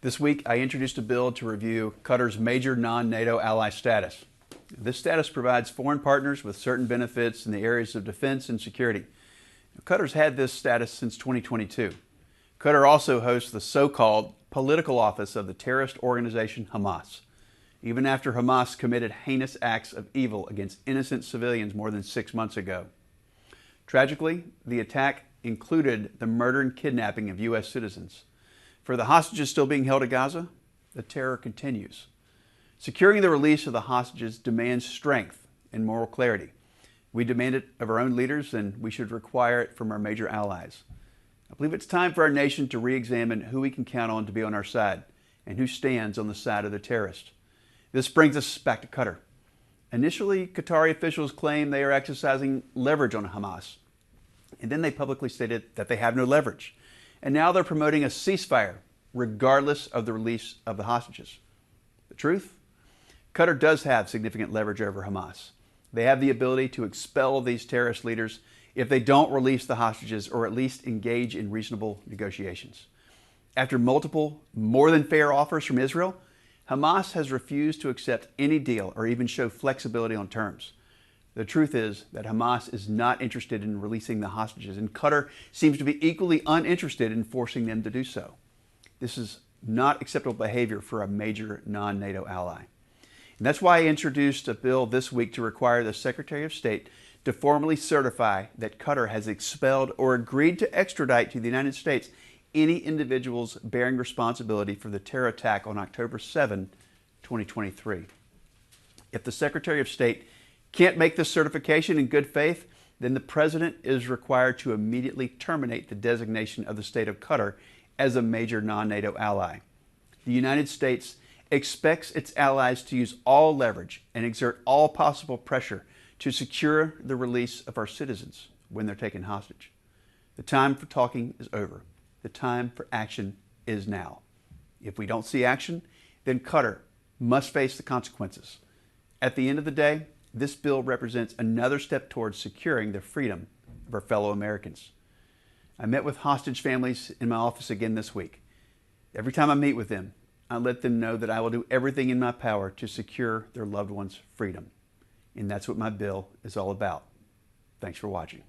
This week, I introduced a bill to review Qatar's major non-NATO ally status. This status provides foreign partners with certain benefits in the areas of defense and security. Qatar's had this status since 2022. Qatar also hosts the so-called political office of the terrorist organization Hamas, even after Hamas committed heinous acts of evil against innocent civilians more than 6 months ago. Tragically, the attack included the murder and kidnapping of U.S. citizens. For the hostages still being held at Gaza, the terror continues. Securing the release of the hostages demands strength and moral clarity. We demand it of our own leaders, and we should require it from our major allies. I believe it's time for our nation to re-examine who we can count on to be on our side and who stands on the side of the terrorist. This brings us back to Qatar. Initially, Qatari officials claimed they are exercising leverage on Hamas, and then they publicly stated that they have no leverage. And now they're promoting a ceasefire, regardless of the release of the hostages. The truth? Qatar does have significant leverage over Hamas. They have the ability to expel these terrorist leaders if they don't release the hostages or at least engage in reasonable negotiations. After multiple, more than fair offers from Israel, Hamas has refused to accept any deal or even show flexibility on terms. The truth is that Hamas is not interested in releasing the hostages, and Qatar seems to be equally uninterested in forcing them to do so. This is not acceptable behavior for a major non-NATO ally. And that's why I introduced a bill this week to require the Secretary of State to formally certify that Qatar has expelled or agreed to extradite to the United States any individuals bearing responsibility for the terror attack on October 7, 2023. If the Secretary of State can't make this certification in good faith, then the President is required to immediately terminate the designation of the state of Qatar as a major non-NATO ally. The United States expects its allies to use all leverage and exert all possible pressure to secure the release of our citizens when they're taken hostage. The time for talking is over. The time for action is now. If we don't see action, then Qatar must face the consequences. At the end of the day, this bill represents another step towards securing the freedom of our fellow Americans. I met with hostage families in my office again this week. Every time I meet with them, I let them know that I will do everything in my power to secure their loved ones' freedom. And that's what my bill is all about. Thanks for watching.